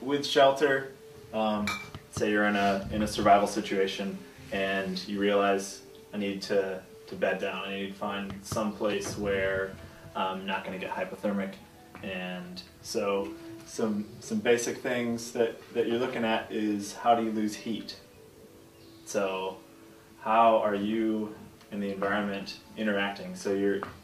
with shelter, say you're in a survival situation and you realize I need to bed down. I need to find some place where I'm not going to get hypothermic. And so some basic things that you're looking at is, how do you lose heat? So how are you in the environment interacting? So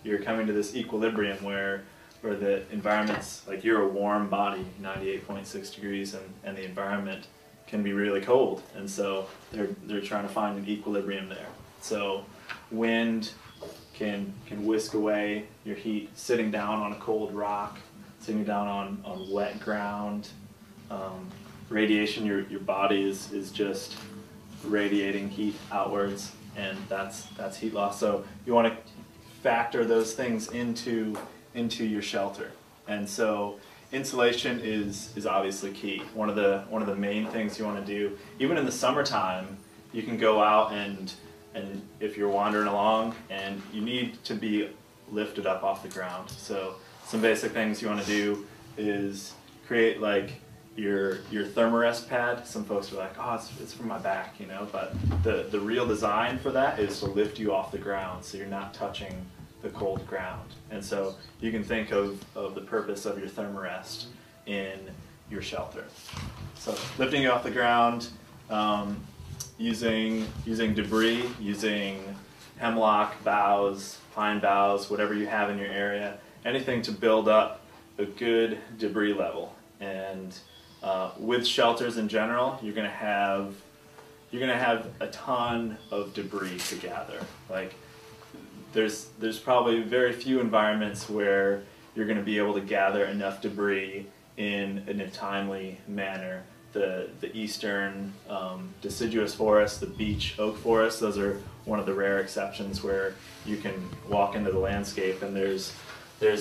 you're coming to this equilibrium where the environment's like, you're a warm body, 98.6 degrees, and the environment can be really cold. And so they're trying to find an equilibrium there. So wind can whisk away your heat. Sitting down on a cold rock, sitting down on wet ground, radiation, your body is just radiating heat outwards, and that's heat loss. So you want to factor those things into your shelter. And so insulation is obviously key. One of the main things you want to do, even in the summertime, you can go out and if you're wandering along and you need to be lifted up off the ground. So some basic things you want to do is create like your thermarest pad. Some folks are like, oh, it's for my back, you know, but the real design for that is to lift you off the ground so you're not touching the cold ground. And so you can think of the purpose of your thermarest in your shelter. So lifting you off the ground, using debris, using hemlock boughs, pine boughs, whatever you have in your area, anything to build up a good debris level. And with shelters in general, you're gonna have a ton of debris to gather. Like there's probably very few environments where you're going to be able to gather enough debris in a timely manner. The eastern deciduous forest, the beech oak forest, those are one of the rare exceptions where you can walk into the landscape and there's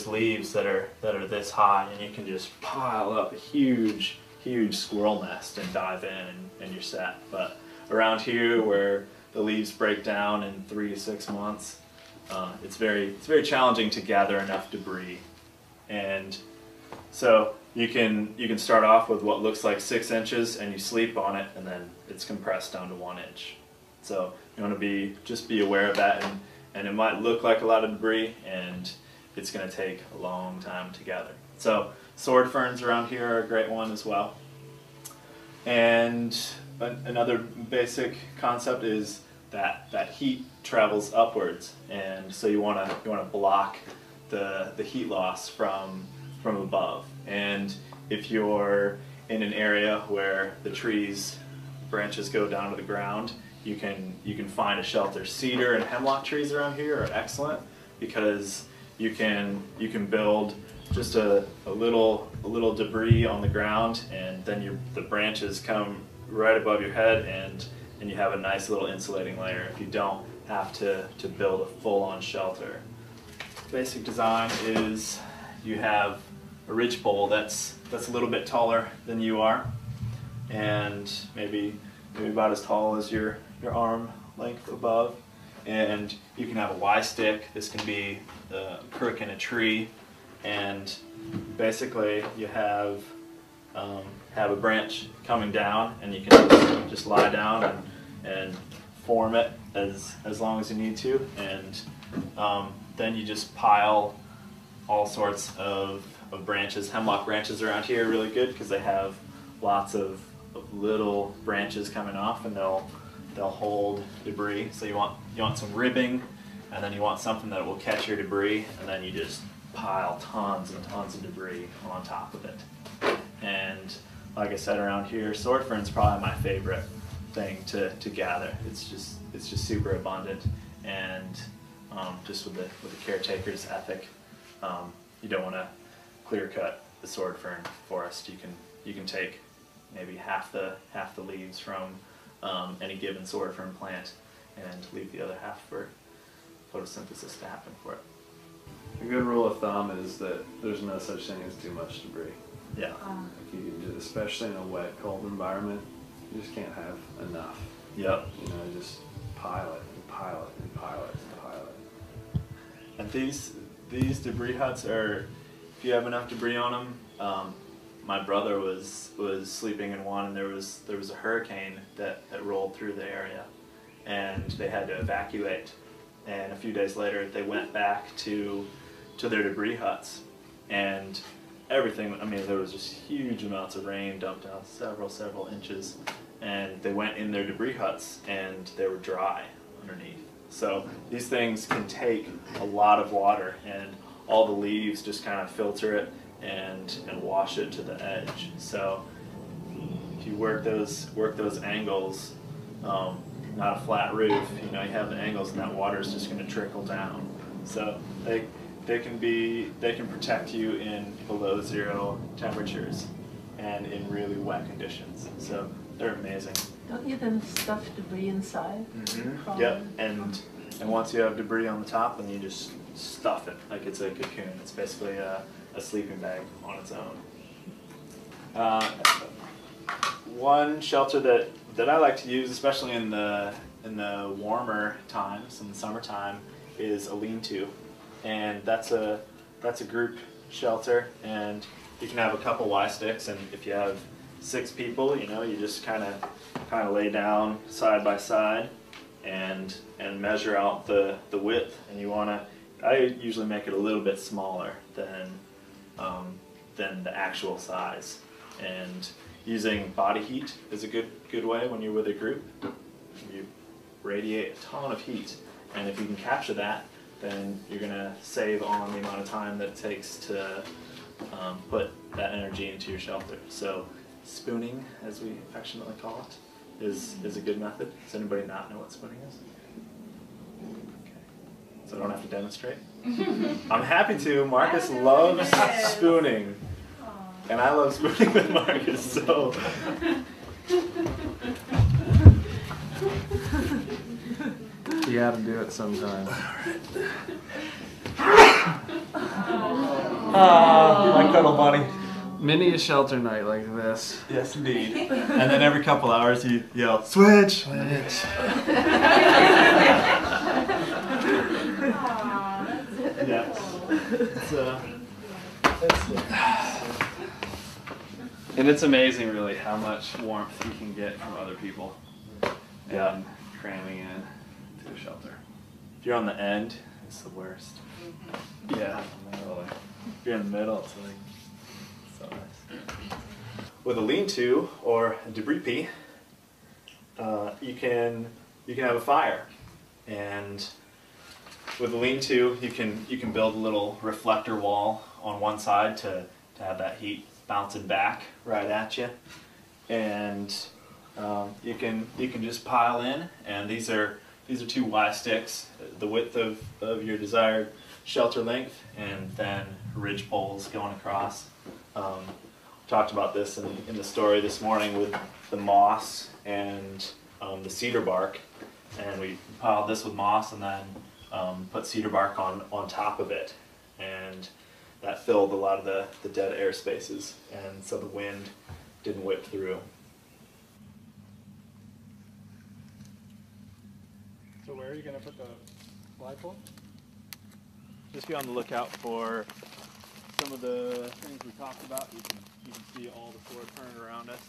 leaves that are this high, and you can just pile up a huge squirrel nest and dive in and you're set. But around here, where the leaves break down in 3 to 6 months, it's very challenging to gather enough debris. And so you can start off with what looks like 6 inches and you sleep on it, and then it's compressed down to 1 inch. So you want to just be aware of that, and it might look like a lot of debris, and it's going to take a long time to gather. So sword ferns around here are a great one as well. And another basic concept is that heat travels upwards, and so you want to block the heat loss from above. And if you're in an area where the trees branches go down to the ground, you can find a shelter. Cedar and hemlock trees around here are excellent because you can build just a little debris on the ground, and then the branches come right above your head, and you have a nice little insulating layer if you don't have to build a full-on shelter. Basic design is you have a ridgepole that's a little bit taller than you are, and maybe about as tall as your arm length above. And you can have a Y-stick. This can be the crook in a tree, and basically you have a branch coming down, and you can just lie down and form it as long as you need to, and then you just pile all sorts of branches. Hemlock branches around here are really good because they have lots of little branches coming off, and they'll hold debris. So you want some ribbing, and then you want something that will catch your debris, and then you just pile tons and tons of debris on top of it. And like I said, around here, sword fern's probably my favorite thing to gather. It's just super abundant, and just with the caretaker's ethic, you don't want to clear cut the sword fern forest. You can take maybe half the leaves from any given sword fern plant and leave the other half for photosynthesis to happen for it. A good rule of thumb is that there's no such thing as too much debris. Yeah. Like you can just, especially in a wet, cold environment, you just can't have enough. Yep. You know, just pile it and pile it and pile it and pile it. And these debris huts are, if you have enough debris on them, my brother was sleeping in one, and there was a hurricane that rolled through the area, and they had to evacuate. And a few days later, they went back to their debris huts, and everything. I mean, there was just huge amounts of rain dumped down, several inches, and they went in their debris huts, and they were dry underneath. So these things can take a lot of water, and all the leaves just kind of filter it and wash it to the edge. So if you work those angles, not a flat roof, you know, you have the angles, and that water is just going to trickle down. So they can protect you in below zero temperatures and in really wet conditions. So they're amazing. Don't you then stuff debris inside? Mm-hmm. Yep. And once you have debris on the top, then you just stuff it like it's a cocoon. It's basically a sleeping bag on its own. One shelter that I like to use, especially in the warmer times, in the summertime, is a lean-to, and that's a group shelter, and you can have a couple Y sticks, and if you have 6 people, you know, you just kind of lay down side by side and measure out the width, and I usually make it a little bit smaller than the actual size. And using body heat is a good way when you're with a group. You radiate a ton of heat, and if you can capture that, then you're going to save on the amount of time that it takes to put that energy into your shelter. So spooning, as we affectionately call it, is a good method. Does anybody not know what spooning is? Okay. So I don't have to demonstrate? I'm happy to. Marcus loves spooning. And I love spooning with Marcus, so. You gotta do it sometime. My cuddle bunny. Mini a shelter night like this. Yes, indeed. And then every couple hours you yell, switch! Switch! Yes. And it's amazing, really, how much warmth you can get from other people. Yeah. Cramming in to a shelter. If you're on the end, it's the worst. Yeah, totally. If you're in the middle, it's like so nice. With a lean-to or a debris pea, you can have a fire, and with a lean-to, you can build a little reflector wall on one side to have that heat bouncing back right at you, and you can just pile in. And these are 2 Y sticks, the width of your desired shelter length, and then ridge poles going across. Talked about this in the story this morning with the moss and the cedar bark, and we piled this with moss and then put cedar bark on top of it, and that filled a lot of the dead air spaces, and so the wind didn't whip through. So where are you going to put the light pole? Just be on the lookout for some of the things we talked about. You can see all the floor turned around us.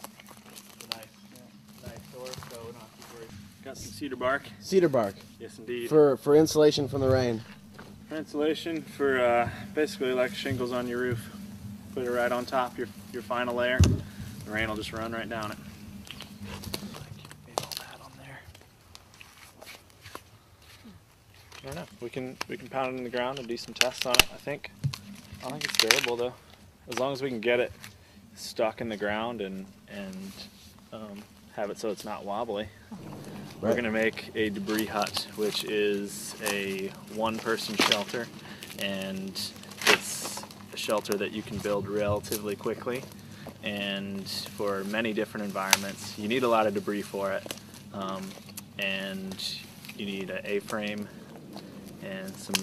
It's a nice door, so we're not too worried. Got some cedar bark. Cedar bark. Yes, indeed. For insulation from the rain. For insulation, for basically like shingles on your roof. Put it right on top, your final layer. The rain will just run right down it. Leave all that on there. I don't know. We can pound it in the ground and do some tests on it. I think it's durable though. As long as we can get it stuck in the ground and have it so it's not wobbly. We're going to make a debris hut, which is a 1-person shelter, and it's a shelter that you can build relatively quickly, and for many different environments. You need a lot of debris for it, and you need an A-frame and some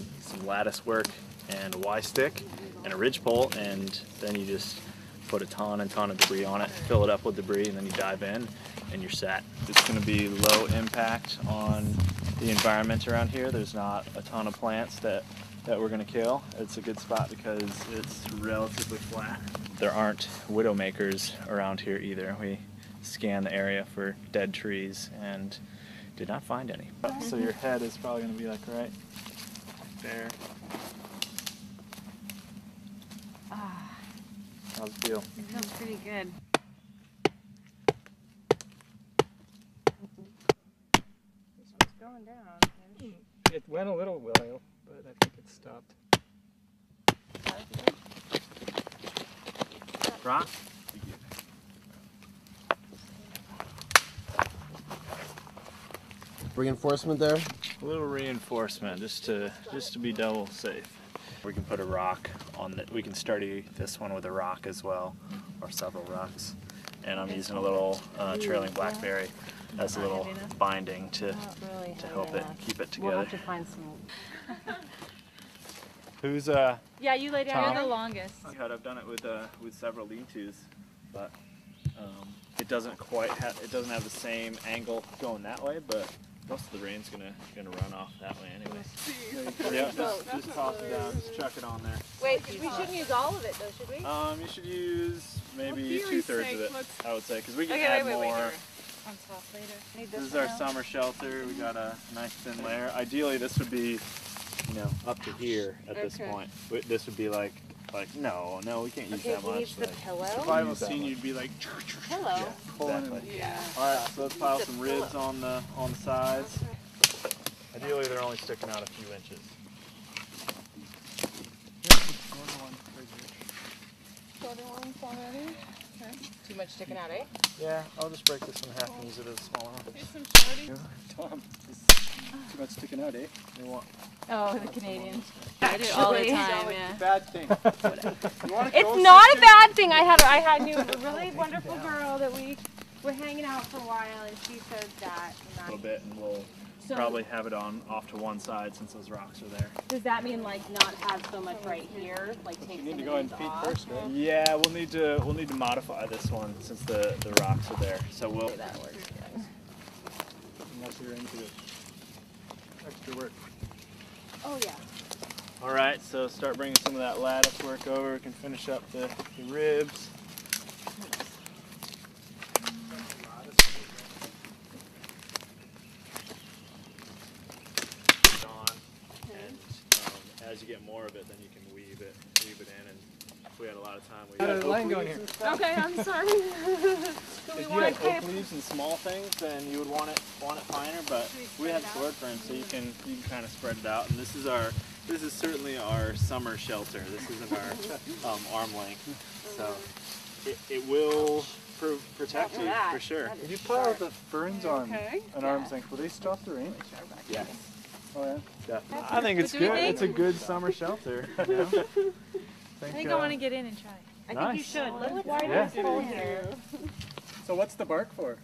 lattice work and a Y-stick and a ridge pole, and then you just put a ton of debris on it, fill it up with debris, and then you dive in and you're set. It's going to be low impact on the environment around here. There's not a ton of plants that that we're going to kill. It's a good spot because it's relatively flat. There aren't widowmakers around here either. We scanned the area for dead trees and did not find any. So your head is probably going to be like right there. How's it feel? It feels pretty good. It's going down. It went a little while, but I think it stopped. Rock? Reinforcement there? A little reinforcement just to be double safe. We can put a rock on it. We can study this one with a rock as well, or several rocks. And I'm using a little trailing blackberry as a little binding to help it keep it together. We'll have to find some. Who's Yeah, you lay down. Tom? You're the longest. I've done it with several lean-tos, but it doesn't quite have the same angle going that way, but most of the rain's gonna run off that way anyway. Yeah, just toss it down, just chuck it on there. Wait, we shouldn't use all of it though, should we? You should use maybe 2/3 of it, I would say, because we can Okay, add wait, more. On top later. This is our summer shelter. We got a nice thin layer. Ideally, this would be, up to here at this point. This would be like no, we can't use that much. The pillow? If I was seeing, you'd be like Pillow? Exactly. Yeah. All right, so let's pile some ribs on the sides. Ideally, they're only sticking out a few inches. Too much sticking out, eh? Yeah, I'll just break this in half and use it as a smaller one. Tom, too much sticking out, eh? You want? Oh, the Canadians. I do it all the time, yeah. Bad thing. It's not a bad thing. I knew a really wonderful girl that we were hanging out for a while, and she said that. A little bit, and we'll So- probably have it off to one side since those rocks are there. Does that mean like not have so much right here? Like take You need some to of go and these feed off? first, right? Yeah, we'll need to modify this one since the rocks are there. So we'll. Okay, that works. Yeah. Unless you're into it. Extra work. Oh yeah. All right, so start bringing some of that lattice work over. We can finish up the ribs. As you get more of it, then you can weave it in. And if we had a lot of time, we Got a line going here. Okay, I'm sorry. If you had oak leaves and small things, then you would want it finer. But we have sword ferns, so you can kind of spread it out. And this is certainly our summer shelter. This isn't our arm length, so it will protect you for sure. If you pile the ferns on an arm's length, will they stop the rain? Yes. Oh yeah. Definitely. I think it's good. It's a good summer shelter. I think I want to get in and try. I think you should. Let's widen Yeah. this hole here. So what's the bark for?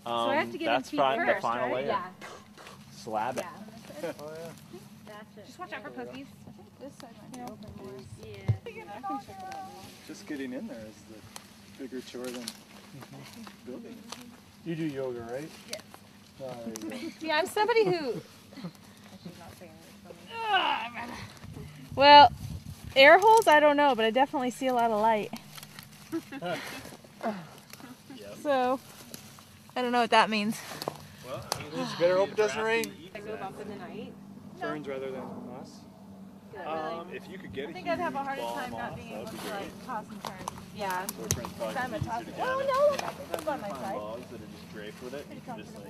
So I have to get that's in feet first, the final right? layer. Yeah. Slab it. Yeah. Oh yeah. That's it. Just watch out for cookies. This side might be open more. Yeah. I can check it out. Just getting in there is the bigger chore than building. You do yoga, right? Yes. Oh, there you go. Yeah, I'm somebody who. Well, air holes, I don't know, but I definitely see a lot of light. So, I don't know what that means. Well, You better hope it doesn't rain. I go up in the night. Ferns rather than us. if you could get I think I'd have a harder time not being able to toss and turn. Yeah. Sword ferns probably Time be to toss easier it. to Oh gather. no, look, I can on my side. Logs that are just draped with it. You can just like